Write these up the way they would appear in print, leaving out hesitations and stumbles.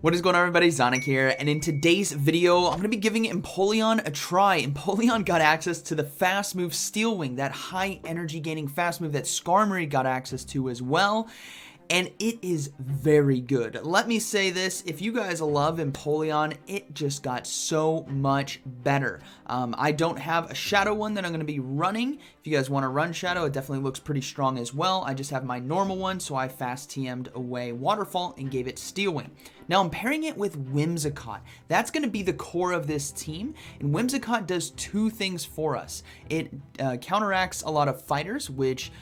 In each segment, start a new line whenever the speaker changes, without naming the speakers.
What is going on, everybody? ZyoniK here, and in today's video, I'm going to be giving Empoleon a try. Empoleon got access to the fast move Steel Wing, that high energy gaining fast move that Skarmory got access to as well. And it is very good. Let me say this, if you guys love Empoleon, it just got so much better. I don't have a Shadow one that I'm going to be running. If you guys want to run Shadow, it definitely looks pretty strong as well. I just have my normal one, so I fast TM'd away Waterfall and gave it Steel Wing. Now I'm pairing it with Whimsicott. That's going to be the core of this team, and Whimsicott does two things for us. It counteracts a lot of fighters, which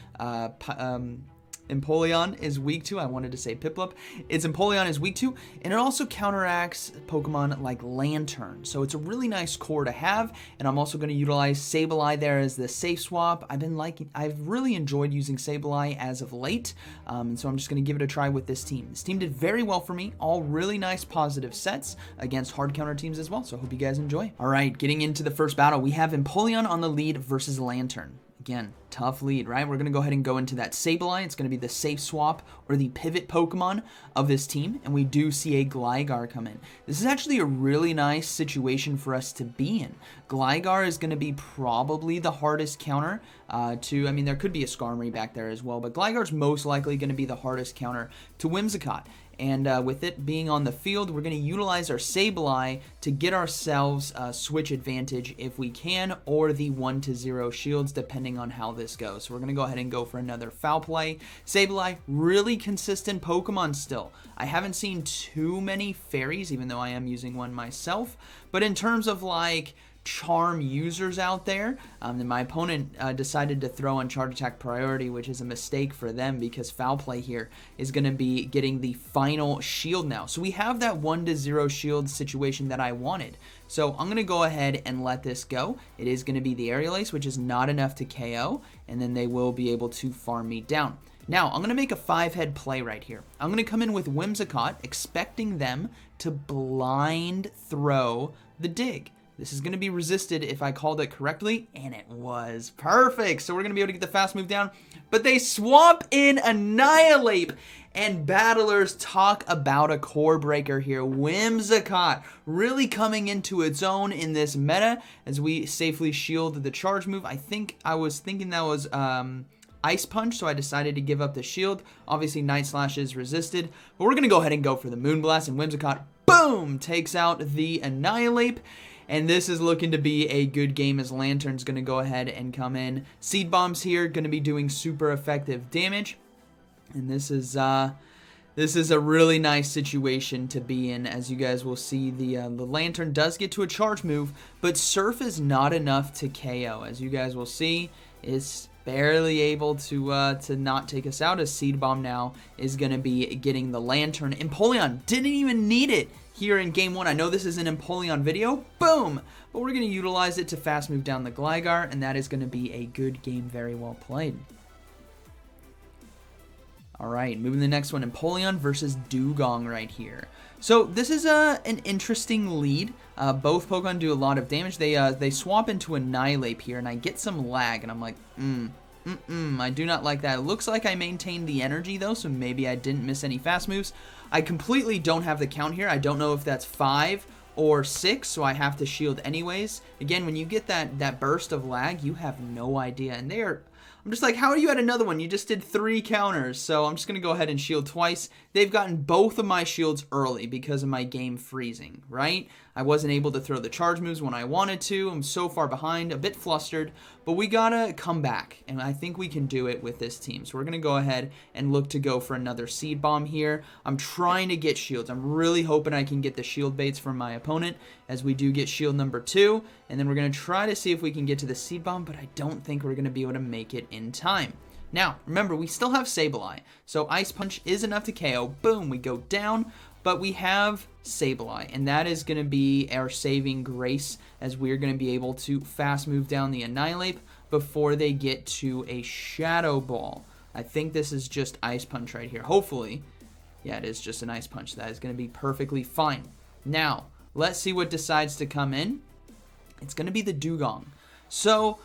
Empoleon is weak to. I wanted to say Piplup. It's Empoleon is weak to, and it also counteracts Pokemon like Lantern. So it's a really nice core to have, and I'm also going to utilize Sableye there as the safe swap. I've really enjoyed using Sableye as of late, and so I'm just going to give it a try with this team. This team did very well for me. All really nice positive sets against hard counter teams as well, so I hope you guys enjoy. All right, getting into the first battle, we have Empoleon on the lead versus Lantern. Again, tough lead, right? We're going to go ahead and go into that Sableye. It's going to be the safe swap or the pivot Pokemon of this team, and we do see a Gligar come in. This is actually a really nice situation for us to be in. Gligar is going to be probably the hardest counter I mean, there could be a Skarmory back there as well, but Gligar's most likely going to be the hardest counter to Whimsicott. And with it being on the field, we're going to utilize our Sableye to get ourselves a switch advantage if we can, or the 1-0 shields, depending on how this goes. So we're going to go ahead and go for another foul play. Sableye, really consistent Pokemon still. I haven't seen too many fairies, even though I am using one myself. But in terms of like charm users out there, then my opponent decided to throw on charge attack priority, which is a mistake for them because foul play here is going to be getting the final shield now. So we have that 1-0 shield situation that I wanted. So I'm going to go ahead and let this go. It is going to be the Aerial Ace, which is not enough to KO, and then they will be able to farm me down. Now, I'm going to make a 5-head play right here. I'm going to come in with Whimsicott, expecting them to blind throw the dig. This is going to be resisted if I called it correctly, and it was perfect. So we're going to be able to get the fast move down, but they swap in Annihilate, and battlers talk about a core breaker here. Whimsicott really coming into its own in this meta as we safely shield the charge move. I was thinking that was Ice Punch, so I decided to give up the shield. Obviously, Night Slash is resisted, but we're going to go ahead and go for the Moonblast, and Whimsicott, boom, takes out the Annihilate. And this is looking to be a good game as Lantern's going to go ahead and come in. Seed Bombs here going to be doing super effective damage. And this is a really nice situation to be in. As you guys will see, the Lantern does get to a charge move, but Surf is not enough to KO. As you guys will see, it's barely able to not take us out, as Seed Bomb now is going to be getting the Lantern. Empoleon didn't even need it here in game one. I know this is an Empoleon video, boom, but we're going to utilize it to fast move down the Gligar, and that is going to be a good game, very well played. All right, moving to the next one, Empoleon versus Dewgong right here. So this is an interesting lead. Both Pokemon do a lot of damage. They swap into Annihilate here, and I get some lag, and I'm like, I do not like that. It looks like I maintained the energy though, so maybe I didn't miss any fast moves. I completely don't have the count here. I don't know if that's 5 or 6, so I have to shield anyways. Again, when you get that burst of lag, you have no idea. And I'm just like, how are you at another one? You just did 3 counters, so I'm just going to go ahead and shield twice. They've gotten both of my shields early because of my game freezing, right? I wasn't able to throw the charge moves when I wanted to. I'm so far behind, a bit flustered, but we gotta come back, and I think we can do it with this team. So we're gonna go ahead and look to go for another Seed Bomb here. I'm trying to get shields. I'm really hoping I can get the shield baits from my opponent, as we do get shield number 2, and then we're gonna try to see if we can get to the Seed Bomb, but I don't think we're gonna be able to make it in time. Now, remember, we still have Sableye, so Ice Punch is enough to KO. Boom, we go down. But we have Sableye, and that is going to be our saving grace, as we're going to be able to fast move down the Annihilate before they get to a Shadow Ball. I think this is just Ice Punch right here. Hopefully, yeah, it is just an Ice Punch. That is going to be perfectly fine. Now, let's see what decides to come in. It's going to be the Dewgong. So,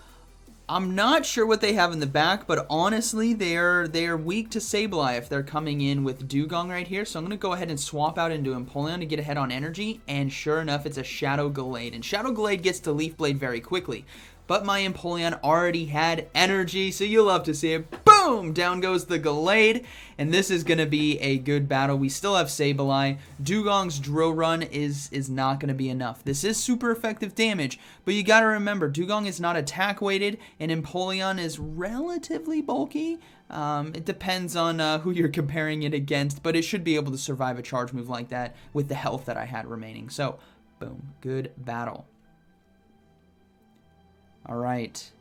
I'm not sure what they have in the back, but honestly, they are weak to Sableye if they're coming in with Dugong right here. So I'm going to go ahead and swap out into Empoleon to get ahead on energy, and sure enough, it's a Shadow Gallade. And Shadow Gallade gets to Leaf Blade very quickly, but my Empoleon already had energy, so you'll love to see it. Boom! Down goes the Gallade, and this is going to be a good battle. We still have Sableye. Dugong's Drill Run is not going to be enough. This is super effective damage, but you got to remember, Dugong is not attack weighted, and Empoleon is relatively bulky. It depends on who you're comparing it against, but it should be able to survive a charge move like that with the health that I had remaining. So, boom, good battle. All right,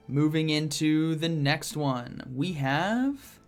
moving into the next one, we have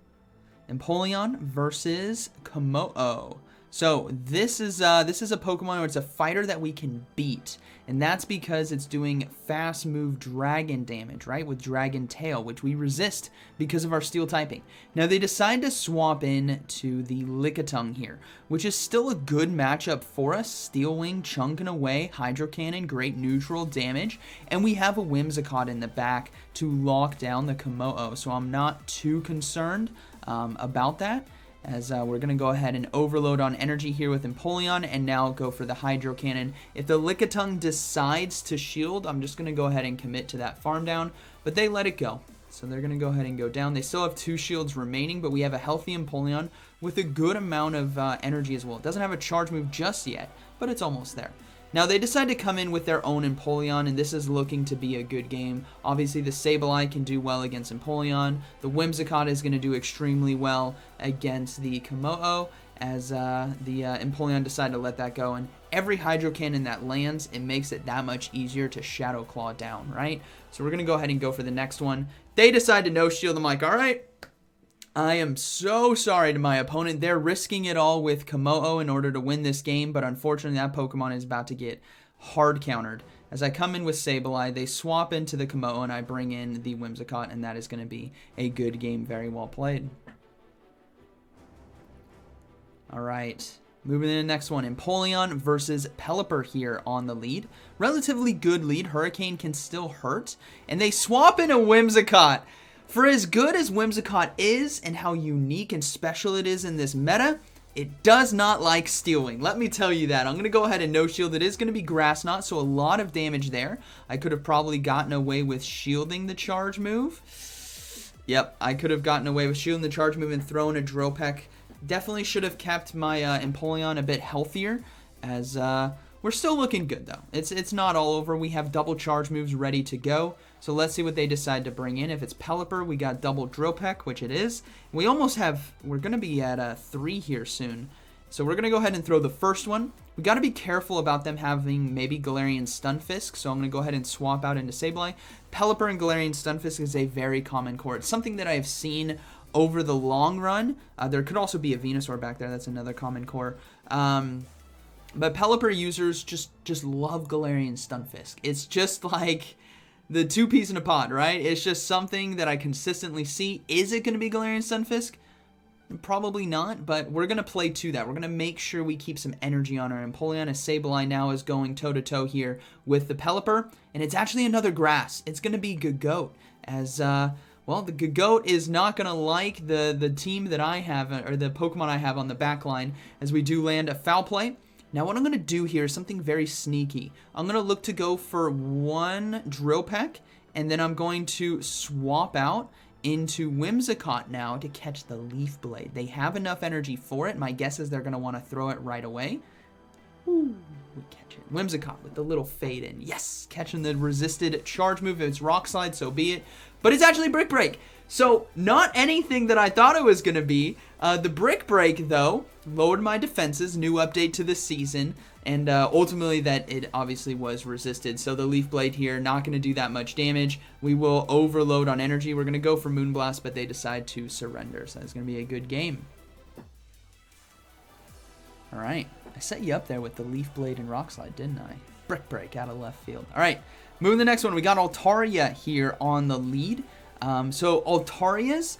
Empoleon versus Kommo-o. So this is a Pokemon where it's a fighter that we can beat, and that's because it's doing fast move dragon damage, right, with Dragon Tail, which we resist because of our steel typing. Now they decide to swap in to the Lickitung here, which is still a good matchup for us. Steel Wing chunking away, Hydro Cannon, great neutral damage, and we have a Whimsicott in the back to lock down the Kommo-o, so I'm not too concerned about that. As we're going to go ahead and overload on energy here with Empoleon and now go for the Hydro Cannon. If the Lickitung decides to shield, I'm just going to go ahead and commit to that farm down, but they let it go. So they're going to go ahead and go down. They still have 2 shields remaining, but we have a healthy Empoleon with a good amount of energy as well. It doesn't have a charge move just yet, but it's almost there. Now they decide to come in with their own Empoleon, and this is looking to be a good game. Obviously the Sableye can do well against Empoleon. The Whimsicott is going to do extremely well against the Kommo-o, as the Empoleon decide to let that go. And every Hydro Cannon that lands, it makes it that much easier to Shadow Claw down, right? So we're going to go ahead and go for the next one. They decide to no shield. I'm like, all right. I am so sorry to my opponent. They're risking it all with Kommo-o in order to win this game, but unfortunately that Pokemon is about to get hard countered. As I come in with Sableye, they swap into the Kommo-o and I bring in the Whimsicott, and that is going to be a good game, very well played. Alright, moving to the next one. Empoleon versus Pelipper here on the lead. Relatively good lead. Hurricane can still hurt, and they swap in a Whimsicott. For as good as Whimsicott is and how unique and special it is in this meta, it does not like Steel Wing. Let me tell you that. I'm going to go ahead and no shield. It is going to be Grass Knot, so a lot of damage there. I could have probably gotten away with shielding the charge move. Yep, I could have gotten away with shielding the charge move and throwing a Drill Peck. Definitely should have kept my Empoleon a bit healthier, as we're still looking good though. It's not all over. We have double charge moves ready to go. So let's see what they decide to bring in. If it's Pelipper, we got double Drill Peck, which it is. We almost have, we're going to be at 3 here soon. So we're going to go ahead and throw the first one. We got to be careful about them having maybe Galarian Stunfisk, so I'm going to go ahead and swap out into Sableye. Pelipper and Galarian Stunfisk is a very common core. It's something that I have seen over the long run. There could also be a Venusaur back there. That's another common core. But Pelipper users just love Galarian Stunfisk. It's just like the 2 peas in a pod, right? It's just something that I consistently see. Is it going to be Galarian Stunfisk? Probably not, but we're going to play to that. We're going to make sure we keep some energy on our Empoleon, as Sableye now is going toe-to-toe here with the Pelipper, and it's actually another grass. It's going to be Gogoat, as, well, the Gogoat is not going to like the team that I have, or the Pokemon I have on the back line, as we do land a Foul Play. Now what I'm going to do here is something very sneaky. I'm going to look to go for 1 Drill Peck, and then I'm going to swap out into Whimsicott now to catch the Leaf Blade. They have enough energy for it. My guess is they're going to want to throw it right away. Ooh, we catch it. Whimsicott with the little fade in. Yes, catching the resisted charge move. If it's Rock Slide, so be it. But it's actually Brick Break. So not anything that I thought it was going to be. The Brick Break, though, lowered my defenses. New update to the season. And ultimately that it obviously was resisted. So the Leaf Blade here, not going to do that much damage. We will overload on energy. We're going to go for Moonblast, but they decide to surrender. So that's going to be a good game. All right. I set you up there with the Leaf Blade and Rock Slide, didn't I? Brick Break out of left field. All right. Moving to the next one. We got Altaria here on the lead. So Altarias,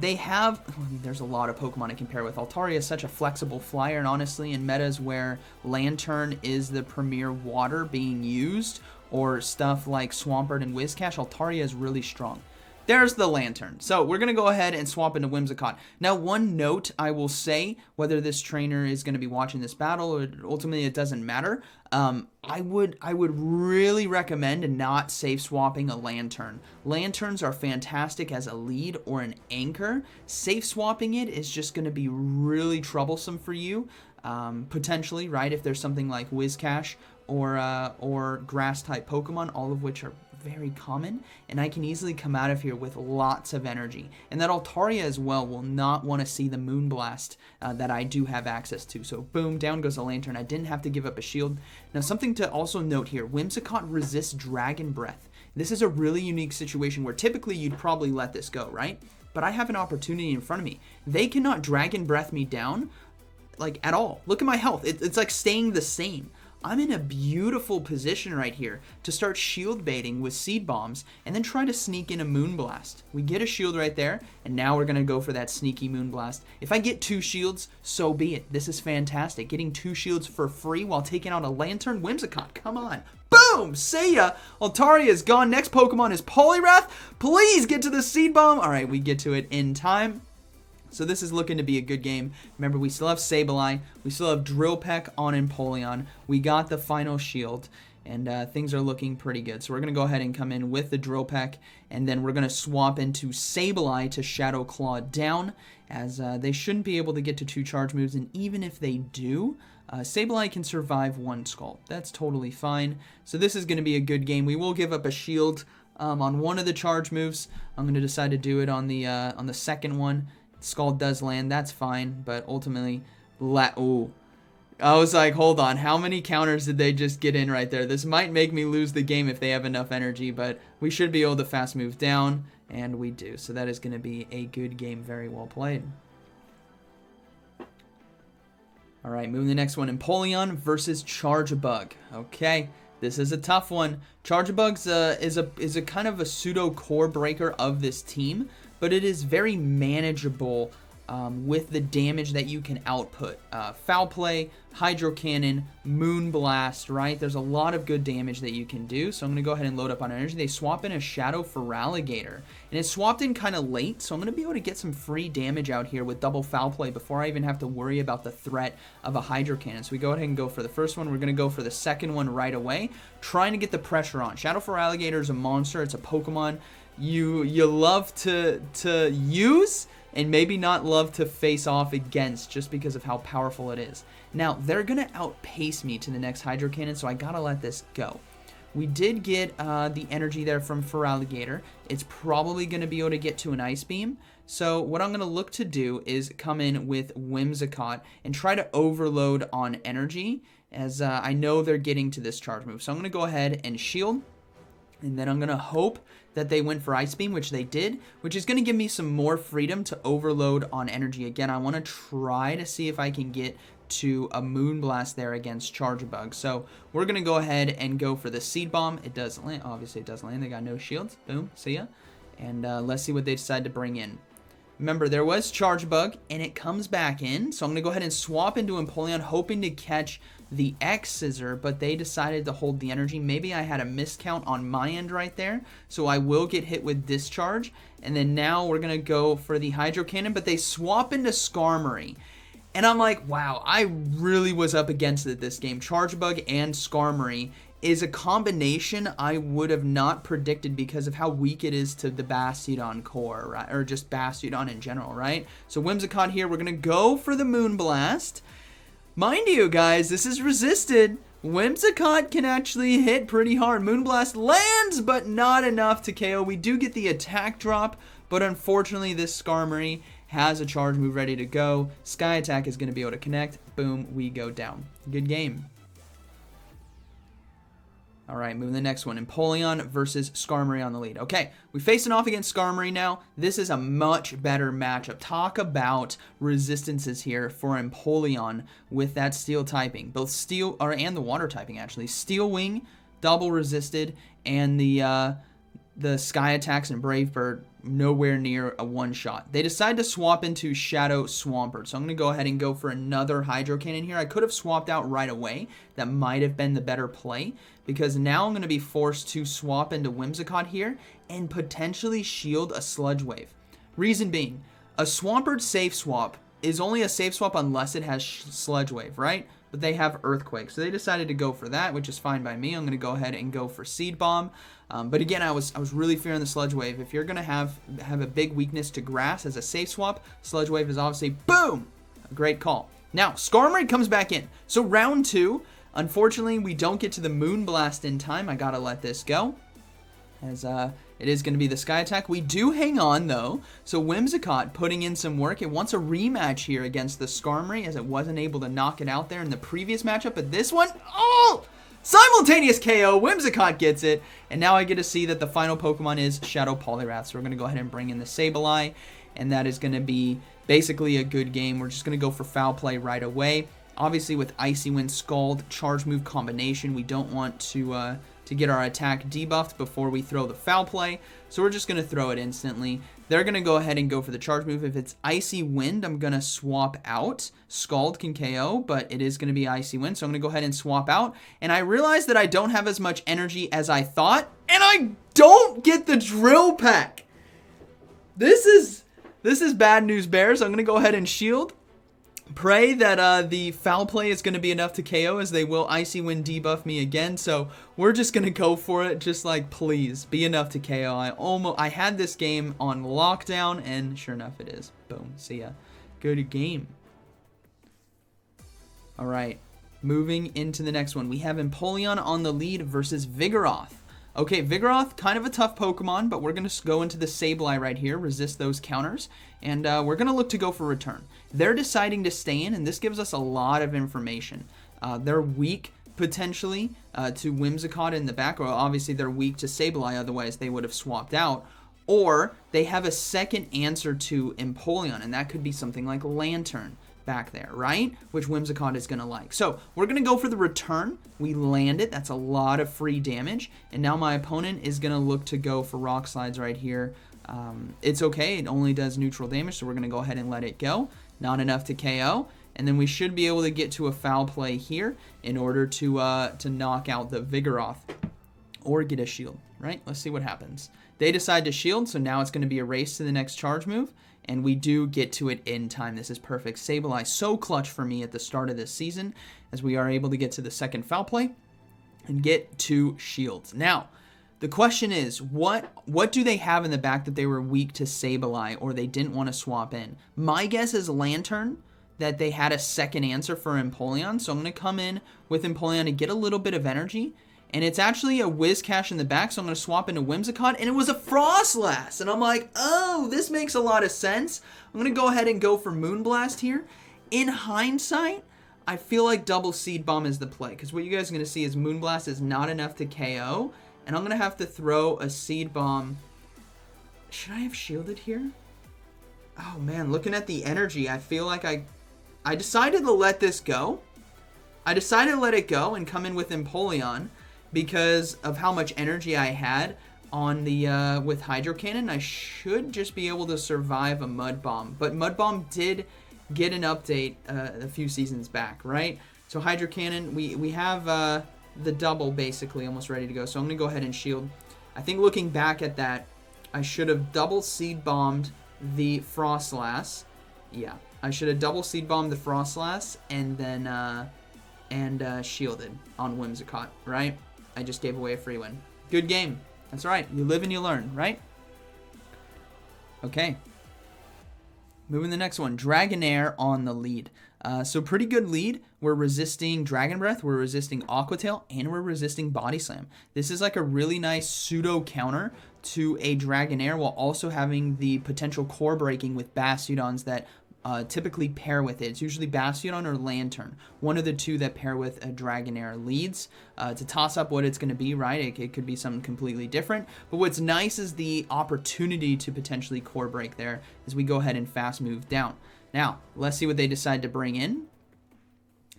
they have, there's a lot of Pokemon to compare with. Altaria is such a flexible flyer, and honestly in metas where Lantern is the premier water being used, or stuff like Swampert and Whiscash, Altaria is really strong. There's the Lantern. So we're going to go ahead and swap into Whimsicott. Now, one note I will say, whether this trainer is going to be watching this battle or ultimately it doesn't matter, I would really recommend not safe swapping a Lantern. Lanterns are fantastic as a lead or an anchor. Safe swapping it is just going to be really troublesome for you, potentially, right? If there's something like Whiscash or Grass-type Pokemon, all of which are very common, and I can easily come out of here with lots of energy. And that Altaria as well will not want to see the Moonblast that I do have access to. So boom, down goes the Lantern. I didn't have to give up a shield. Now something to also note here, Whimsicott resists Dragon Breath. This is a really unique situation where typically you'd probably let this go, right? But I have an opportunity in front of me. They cannot Dragon Breath me down, like, at all. Look at my health. It's like staying the same. I'm in a beautiful position right here to start shield baiting with Seed Bombs and then try to sneak in a Moonblast. We get a shield right there, and now we're going to go for that sneaky Moonblast. If I get 2 shields, so be it. This is fantastic. Getting 2 shields for free while taking out a Lantern. Whimsicott, come on. Boom! See ya! Altaria is gone. Next Pokemon is Poliwrath. Please get to the Seed Bomb. All right, we get to it in time. So this is looking to be a good game. Remember, we still have Sableye. We still have Drill Peck on Empoleon. We got the final shield, and things are looking pretty good. So we're going to go ahead and come in with the Drill Peck, and then we're going to swap into Sableye to Shadow Claw down, as they shouldn't be able to get to 2 charge moves, and even if they do, Sableye can survive 1 Scald. That's totally fine. So this is going to be a good game. We will give up a shield on one of the charge moves. I'm going to decide to do it on the second one. Scald does land, that's fine, but ultimately, ooh. I was like, hold on, how many counters did they just get in right there? This might make me lose the game if they have enough energy, but we should be able to fast move down, and we do. So that is going to be a good game, very well played. All right, moving to the next one, Empoleon versus Chargebug. Okay, this is a tough one. Chargebug's is a kind of a pseudo core breaker of this team, but it is very manageable with the damage that you can output. Foul Play, Hydro Cannon, Moonblast, right? There's a lot of good damage that you can do, so I'm going to go ahead and load up on energy. They swap in a Shadow Feraligatr, and it swapped in kind of late, so I'm going to be able to get some free damage out here with double Foul Play before I even have to worry about the threat of a Hydro Cannon. So we go ahead and go for the first one. We're going to go for the second one right away, trying to get the pressure on. Shadow Feraligatr is a monster. It's a Pokemon you love to use and maybe not love to face off against just because of how powerful it is. Now, they're going to outpace me to the next Hydro Cannon, so I got to let this go. We did get the energy there from Feraligatr. It's probably going to be able to get to an Ice Beam. So what I'm going to look to do is come in with Whimsicott and try to overload on energy, as I know they're getting to this charge move. So I'm going to go ahead and shield, and then I'm going to hope that they went for Ice Beam, which they did, which is going to give me some more freedom to overload on energy. Again, I want to try to see if I can get to a Moonblast there against Chargebug. So we're going to go ahead and go for the Seed Bomb. It does land. Obviously, it does land. They got no shields. Boom. See ya. And let's see what they decide to bring in. Remember, there was Chargebug, and it comes back in. So I'm going to go ahead and swap into Empoleon, hoping to catch the X-Scissor, but they decided to hold the energy. Maybe I had a miscount on my end right there, so I will get hit with Discharge. And then now we're going to go for the Hydro Cannon, but they swap into Skarmory. And I'm like, wow, I really was up against it this game. Chargebug and Skarmory is a combination I would have not predicted because of how weak it is to the Bastiodon core, right? Or just Bastiodon in general, right? So Whimsicott here, we're going to go for the Moonblast. Mind you, guys, this is resisted. Whimsicott can actually hit pretty hard. Moonblast lands, but not enough to KO. We do get the attack drop, but unfortunately this Skarmory has a charge move ready to go. Sky Attack is going to be able to connect. Boom, we go down. Good game. All right, moving to the next one. Empoleon versus Skarmory on the lead. Okay, we're facing off against Skarmory now. This is a much better matchup. Talk about resistances here for Empoleon with that steel typing. Both steel, and the water typing actually. Steel Wing, double resisted, and the Sky Attacks and Brave Bird nowhere near a one-shot. They decide to swap into Shadow Swampert. So I'm going to go ahead and go for another Hydro Cannon here. I could have swapped out right away. That might have been the better play, because now I'm going to be forced to swap into Whimsicott here and potentially shield a Sludge Wave. Reason being, a Swampert safe swap is only a safe swap unless it has Sludge Wave, right? But they have Earthquake, so they decided to go for that, which is fine by me. I'm going to go ahead and go for Seed Bomb. But again, I was really fearing the Sludge Wave. If you're going to have a big weakness to Grass as a safe swap, Sludge Wave is obviously, boom, a great call. Now, Skarmory comes back in. So round 2, unfortunately, we don't get to the Moonblast in time. I got to let this go, as it is going to be the Sky Attack. We do hang on, though. So Whimsicott putting in some work. It wants a rematch here against the Skarmory, as it wasn't able to knock it out there in the previous matchup. But this one, oh! Simultaneous KO, Whimsicott gets it, and now I get to see that the final Pokemon is Shadow Poliwrath. So we're going to go ahead and bring in the Sableye, and that is going to be basically a good game. We're just going to go for Foul Play right away. Obviously, with Icy Wind, Scald, Charge Move combination, we don't want to get our attack debuffed before we throw the Foul Play, so we're just going to throw it instantly. They're going to go ahead and go for the Charge Move. If it's Icy Wind, I'm going to swap out. Scald can KO, but it is going to be Icy Wind, so I'm going to go ahead and swap out. And I realize that I don't have as much energy as I thought, and I don't get the Drill Peck. This is bad news, Bears. I'm going to go ahead and shield. Pray that the Foul Play is going to be enough to KO, as they will Icy Wind debuff me again. So we're just going to go for it. Just like, please, be enough to KO. I had this game on lockdown, and sure enough, it is. Boom. See ya. Good game. All right. Moving into the next one. We have Empoleon on the lead versus Vigoroth. Okay, Vigoroth, kind of a tough Pokemon, but we're going to go into the Sableye right here, resist those counters, and we're going to look to go for return. They're deciding to stay in, and this gives us a lot of information. They're weak, potentially, to Whimsicott in the back, or obviously they're weak to Sableye, otherwise they would have swapped out. Or they have a second answer to Empoleon, and that could be something like Lantern back there, right? Which Whimsicott is going to like. So we're going to go for the return. We land it. That's a lot of free damage. And now my opponent is going to look to go for Rock Slides right here. It's okay. It only does neutral damage, so we're going to go ahead and let it go. Not enough to KO. And then we should be able to get to a Foul Play here in order to knock out the Vigoroth or get a shield, right? Let's see what happens. They decide to shield, so now it's going to be a race to the next charge move. And we do get to it in time. This is perfect. Sableye so clutch for me at the start of this season, as we are able to get to the second Foul Play and get 2 shields. Now, the question is, what do they have in the back that they were weak to Sableye, or they didn't want to swap in? My guess is Lantern, that they had a second answer for Empoleon. So I'm going to come in with Empoleon to get a little bit of energy. And it's actually a Whiscash in the back, so I'm going to swap into Whimsicott, and it was a Frostlass. And I'm like, oh, this makes a lot of sense. I'm going to go ahead and go for Moonblast here. In hindsight, I feel like double Seed Bomb is the play, because what you guys are going to see is Moonblast is not enough to KO, and I'm going to have to throw a Seed Bomb. Should I have shielded here? Oh, man, looking at the energy, I feel like I decided to let this go. I decided to let it go and come in with Empoleon, because of how much energy I had on the with Hydro Cannon. I should just be able to survive a Mud Bomb, but Mud Bomb did get an update a few seasons back, right? So Hydro Cannon, we have the double basically almost ready to go, so I'm gonna go ahead and shield. I think looking back at that, I should have double Seed Bombed the Frostlass. Yeah, I should have double Seed Bombed the Frostlass and then shielded on Whimsicott, right? I just gave away a free win. Good game. That's right. You live and you learn, right? Okay. Moving to the next one. Dragonair on the lead. So pretty good lead. We're resisting Dragon Breath, we're resisting Aqua Tail, and we're resisting Body Slam. This is like a really nice pseudo counter to a Dragonair, while also having the potential core breaking with Bastiodons that typically pair with it. It's usually Bastiodon or Lantern. One of the two that pair with a Dragonair leads. To toss up what it's going to be, right? It could be something completely different. But what's nice is the opportunity to potentially core break there as we go ahead and fast move down. Now, let's see what they decide to bring in.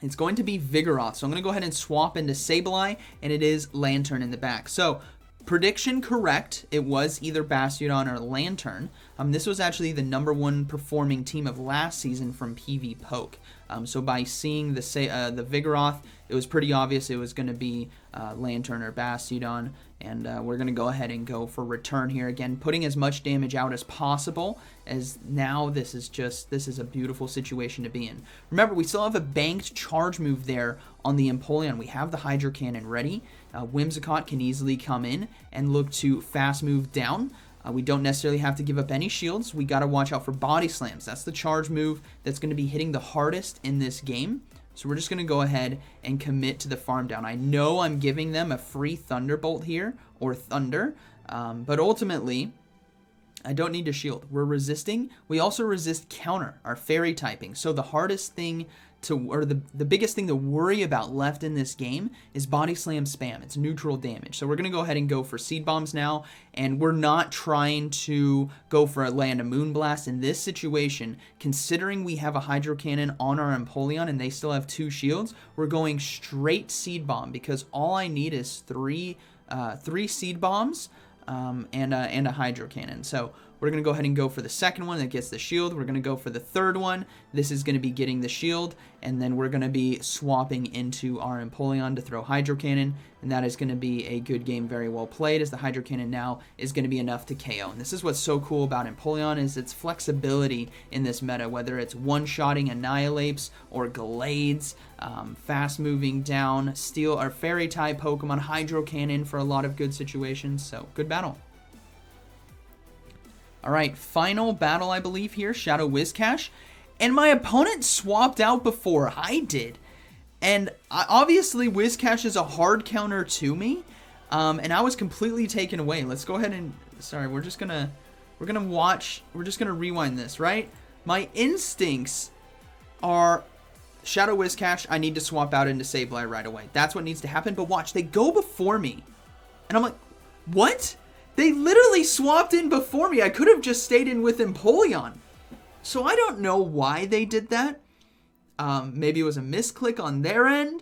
It's going to be Vigoroth. So I'm going to go ahead and swap into Sableye, and it is Lantern in the back. So Prediction correct. It was either Bastiodon or Lantern. This was actually the #1 performing team of last season from PV Poke. So by seeing the Vigoroth, it was pretty obvious it was going to be Lantern or Bastiodon. And we're going to go ahead and go for return here. Again, putting as much damage out as possible, as now this is a beautiful situation to be in. Remember, we still have a banked charge move there on the Empoleon. We have the Hydro Cannon ready. Whimsicott can easily come in and look to fast move down. We don't necessarily have to give up any shields. We got to watch out for body slams. That's the charge move that's going to be hitting the hardest in this game. So we're just going to go ahead and commit to the farm down. I know I'm giving them a free Thunderbolt here, or Thunder, but ultimately, I don't need to shield. We're resisting. We also resist counter, our fairy typing. So the hardest thing the biggest thing to worry about left in this game is body slam spam. It's neutral damage. So we're going to go ahead and go for seed bombs now, and we're not trying to go for a land of moonblast in this situation. Considering we have a hydro cannon on our Empoleon and they still have 2 shields, we're going straight seed bomb because all I need is three seed bombs and a hydro cannon. So we're going to go ahead and go for the second one that gets the shield. We're going to go for the third one. This is going to be getting the shield. And then we're going to be swapping into our Empoleon to throw Hydro Cannon. And that is going to be a good game, very well played, as the Hydro Cannon now is going to be enough to KO. And this is what's so cool about Empoleon is its flexibility in this meta, whether it's one-shotting Annihilapes or Glades, fast-moving down, Steel or Fairy-type Pokemon, Hydro Cannon for a lot of good situations. So, good battle. Alright, final battle, I believe, here. Shadow Whiscash. And my opponent swapped out before I did. And obviously, Whiscash is a hard counter to me. And I was completely taken away. Let's go ahead and... Sorry, we're just gonna rewind this, right? My instincts are... Shadow Whiscash, I need to swap out into Sableye right away. That's what needs to happen. But watch, they go before me. And I'm like, what? They literally swapped in before me. I could have just stayed in with Empoleon. So I don't know why they did that. Maybe it was a misclick on their end.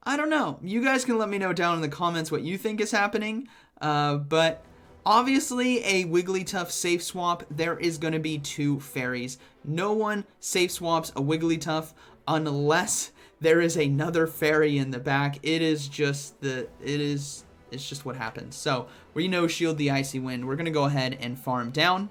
I don't know. You guys can let me know down in the comments what you think is happening. But obviously a Wigglytuff safe swap. There is going to be 2 fairies. No one safe swaps a Wigglytuff unless there is another fairy in the back. It's just what happens. So, we know shield the Icy Wind. We're going to go ahead and farm down.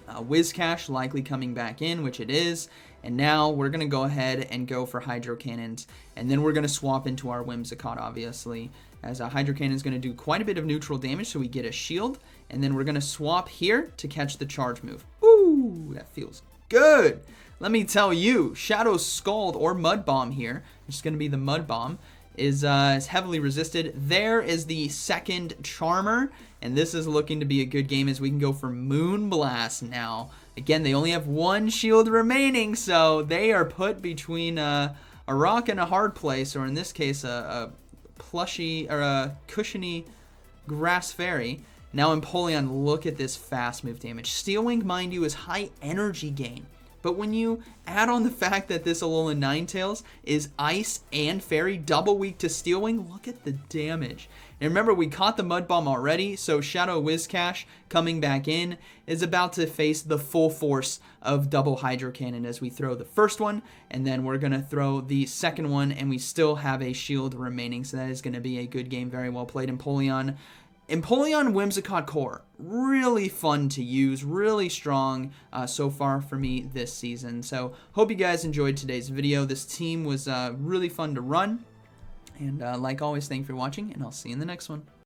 Whiscash likely coming back in, which it is. And now we're going to go ahead and go for Hydro Cannons. And then we're going to swap into our Whimsicott, obviously. As a Hydro Cannon is going to do quite a bit of neutral damage, so we get a shield. And then we're going to swap here to catch the charge move. Ooh, that feels good. Let me tell you, Shadow Scald or Mud Bomb here, which is going to be the Mud Bomb, is heavily resisted. There is the second Charmer, and this is looking to be a good game as we can go for Moonblast now. Again, they only have 1 shield remaining, so they are put between a rock and a hard place, or in this case, a plushy or a cushiony Grass Fairy. Now Empoleon, look at this fast move damage. Steel Wing, mind you, is high energy gain. But when you add on the fact that this Alolan Ninetales is Ice and Fairy, double weak to Steel Wing, look at the damage. And remember, we caught the Mud Bomb already, so Shadow Whiscash coming back in is about to face the full force of double Hydro Cannon as we throw the first one, and then we're going to throw the second one, and we still have a shield remaining, so that is going to be a good game. Very well played, Empoleon. Empoleon Whimsicott Core, really fun to use, really strong so far for me this season. So hope you guys enjoyed today's video. This team was really fun to run. And like always, thank you for watching, and I'll see you in the next one.